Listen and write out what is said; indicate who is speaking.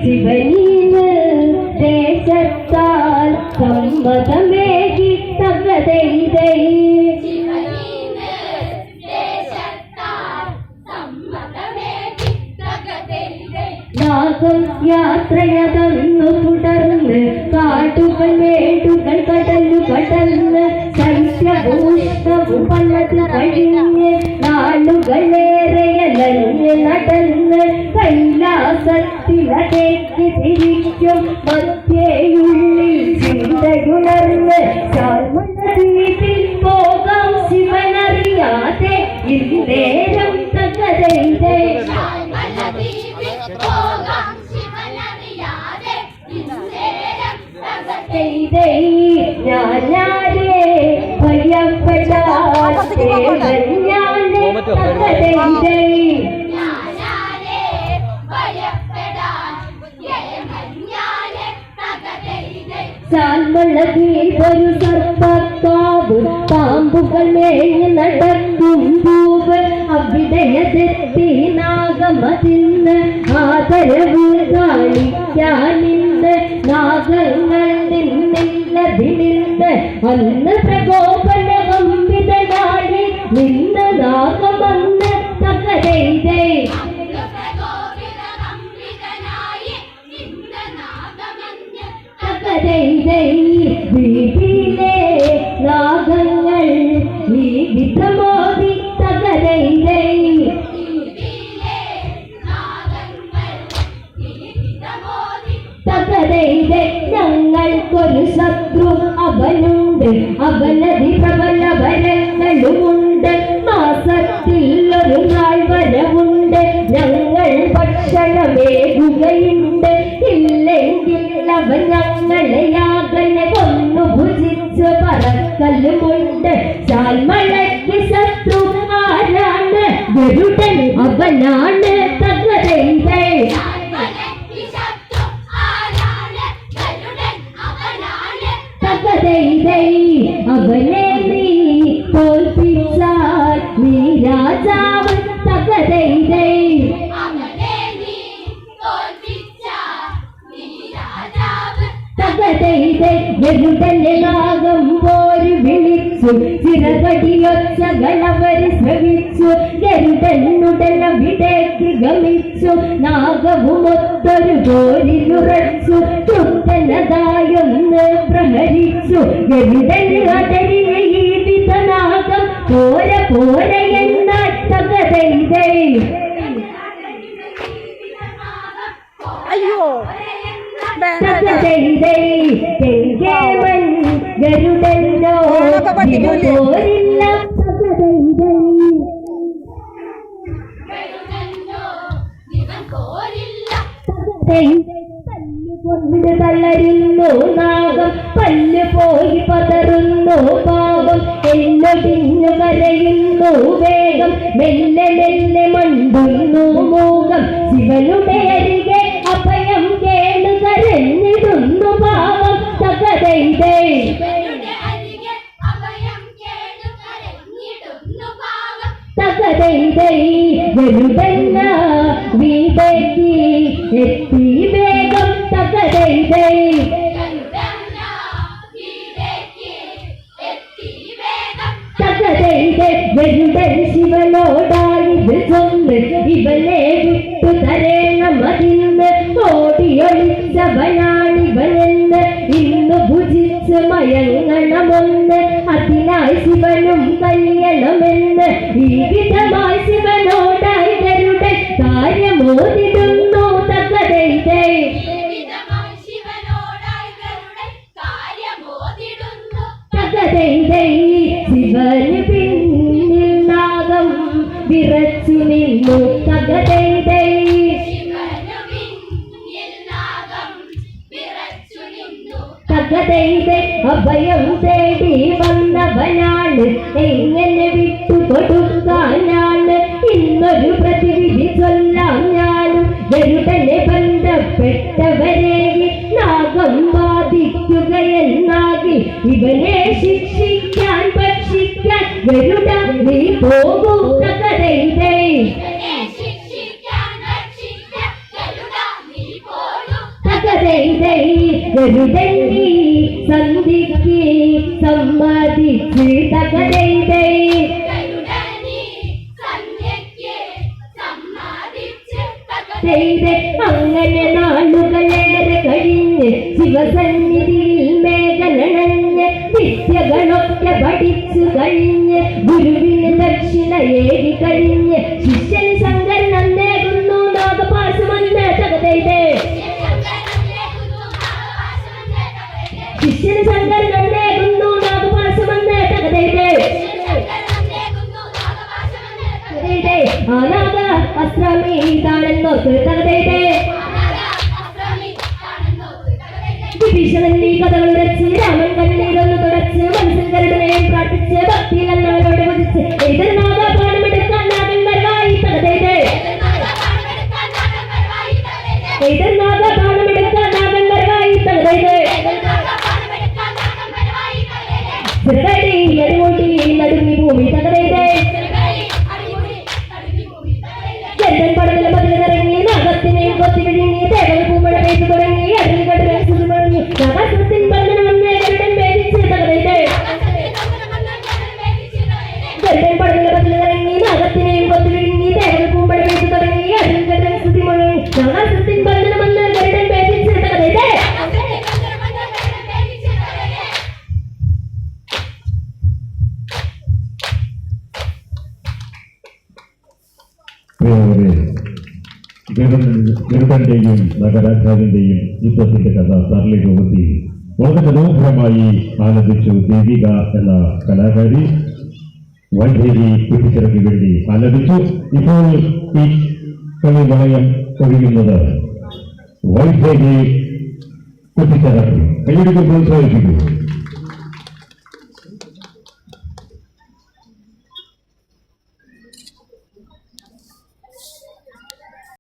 Speaker 1: ശിവനീന് ദേശത്താൽ സമ്മതമേകി തകതൈതൈ നാഗം യാത്രയതന്നു തുടർന്ന് കാട്ടുകൾ മേടുകൾ കടലു കടന്ന് ശൈത്യഭൂഷ്ടവും പലത് കഴിഞ്ഞ് നാളുകളേറെയലഞ്ഞ് നടന്ന് കൈലാസത്തിലതേക്ക് തിരിക്കും മധ്യേയുള്ളിൽ ചിന്തയുണർന്ന് ശാൽമദ്വീപിൽ പോകാം ശിവനറിയാതെ ഇന്നേരം തകതൈതൈ ഞാനാരെ ഭയപ്പെടാൻ സാൽമളകീതൊരു സർപ്പക്കാവ് പാമ്പുകൾ മേഞ്ഞ് നടക്കും പൂവ് അവിടെയതെത്തി നാഗമതിന്ന് ആദരവ് കാണിക്കാനിന്ന് നാഗങ്ങൾ നിന്നില്ലതിനിന്ന് അന്ന് പ്രകോപനകമ്പിതനായി നിന്ന് നാഗമന്ന് തകരൈതൈ വീട്ടിലെ നാഗങ്ങൾ ഈ വിധമോദി തകരൈതൈ തകരൈതൈ ഞങ്ങൾക്കൊരു ശത്രു അവനുണ്ട് അവനതി പ്രബല വരങ്ങളുമുണ്ട് മാസത്തിൽ ഒരു നാൾ വരവുണ്ട് ഞങ്ങൾ ഭക്ഷണമേകുകയുണ്ട് ഇല്ലെങ്കിൽ അവൻ ഞങ്ങളെയാകനെ കൊന്നു ഭുജിച്ച് പറക്കലുമുണ്ട് ശാൽമളയ്ക്ക് ശത്രു ആരാണ് ഗരുഡൻ അവനാണ് തകരൈതൈ തകരൈതൈ അവനെ നീ തോൽപ്പിച്ചാൽ നീ രാജാവ് തകരൈതൈ ഗരുഡന്റെ നാഗം പോര് വിളിച്ചു ചിറകടിയൊച്ചകളവര് ശ്രവിച്ചു ഗരുഡനുടനവിടേക്ക് ഗമിച്ചു നാഗവുമൊത്തൊരു പോരിലുറച്ചു തൃപ്തനതായൊന്ന് പ്രഹരിച്ചു ഗരുഡന് അടരിയ ഈ വിധനാഗം പോര പോര എന്നാൽ തകരൈതൈ
Speaker 2: അയ്യോ
Speaker 1: ഗരുഡല്ലോ പോരില്ല തല്ലുകൊണ്ട് തളരുന്നു നാഗം പല്ല് പോയി പതറുന്നു പാവം എന്നൊടിഞ്ഞു കരയുന്നു വേഗം മെല്ലെ മെല്ലെ മണ്ടുന്നു മൂകം ശിവനുടെ അരികെ അഭയം കേളു കരഞ്ഞിടുന്നു പാവം തകരൈതൈ തകരൈതൈ ഗരുഡന്ന വീടേക്ക് എത്തി വേഗം തകരൈതൈ തകരൈതൈ ഗരുഡൻ ശിവനോടായത് ചൊന്ന് ഇവനെ വിട്ടു തരേണമതിന്ന് ഓടിയൊളിച്ചവനാണിവനെന്ന് ഇന്ന് ഭുജിച്ച് മയങ്ങണമെന്ന് അതിനായി ശിവനും കല്യണമെന്ന് ഈ വിധമായി ശിവനോടായി ഗരുഡൻ കാര്യമോതിടുന്നു തകരൈതൈ തകരൈതൈ ശിവന് പിന്നിൽ നാഗം വിറച്ചു നിന്നു തകരൈതൈ തകരൈതൈ അഭയം തേടി വന്നവനാണ് എങ്ങനെ വിട്ടു കൊടുക്കാനാണ് ഇന്നൊരു പ്രതിവിധി ചൊല്ലാം ഞാനും ഗരുഡനെ ബന്ധപ്പെട്ടവരെ നാഗം ബാധിക്കുക ഇവനെ ശിക്ഷിക്കാൻ ഭക്ഷിക്കാൻ ഗരുഡ നീ പോകൂ തകതൈതൈ തകതൈതൈ ഗരുഡൻ നീ സന്ധിക്ക് സമ്മതിച്ച് തകതൈതൈ അങ്ങനെ നാളുകളേറെ കഴിഞ്ഞ് ശിവസന്നിധിയിൽ മേഘനണഞ്ഞ് വിദ്യകളൊക്കെ പഠിച്ചു കഴിഞ്ഞ് ഗുരുവിന് ദക്ഷിണയേകി കഴിഞ്ഞ് ശിഷ്യൻ ശങ്കരൻ അന്നേകുന്നു നാഗപാശമെന്ന് തകതൈതേ ശിഷ്യൻ ശങ്കരൻ അന്നേകുന്നു നാഗപാശമെന്ന് തകതൈതേ ആനാഗ അസ്ത്രമീതാണെന്നോർക്ക് തകതൈതേ വിഭീഷണന്റെ കഥകൾ ഉരച്ച് രാമൻ കണ്ണീരൊന്ന് തുടച്ച് മനസ്സിൽ കരുടനെയും പ്രാർത്ഥിച്ച് ഭക്തിയിൽ അന്നവരോട് വധിച്ച് എതിർനാഗ പാഠമെടുക്കാൻ നാഗന്മാരായി തകതൈതേ എതിർനാഗ പാഠമെടുക്കാൻ നാഗന്മാരായി തകതൈതേ ചെറുകടി നടുവോട്ടി നടുങ്ങി ഭൂമി തകതൈതേ ചെന്തൻ പടവില പതിലിറങ്ങി നാഗത്തിനെയും കൊത്തി വിഴുങ്ങി ദേവൽ പൂമഴ പെയ്തു തുടങ്ങി അടിൽ കടലിൽ സുതുമണങ്ങി നാഗാസുരത്തിൻ ബന്ധനം വന്ന് ഗരുഡൻ ഭേദിച്ച് തകതൈതേ ചെന്തൻ പടവില പതിലിറങ്ങി നാഗത്തിനെയും കൊത്തി വിഴുങ്ങി ദേവൽ പൂമഴ പെയ്തു തുടങ്ങി അടിൽ കടലിൽ സുതുമണങ്ങി നാഗാസുരത്തിൻ ബന്ധനം വന്ന് ഗരുഡൻ ഭേദിച്ച് തകതൈതേ
Speaker 2: ഗരുഡന്റെയും നഗരാജാവിന്റെയും യുദ്ധത്തിന്റെ കഥ സരള രൂപത്തിൽ വളരെ മനോഹരമായി ആലപിച്ചു ദേവിക എന്ന കലാകാരി വൈദേവി കുട്ടിച്ചിറക്ക് വേണ്ടി ആലപിച്ചു. ഇപ്പോൾ ഈ കവി വളയം ഒഴിയുന്നത് വൈദേവി കുട്ടിച്ചിറക്ക് കൈയ്യടിക്ക് പ്രോത്സാഹിപ്പിക്കുന്നു.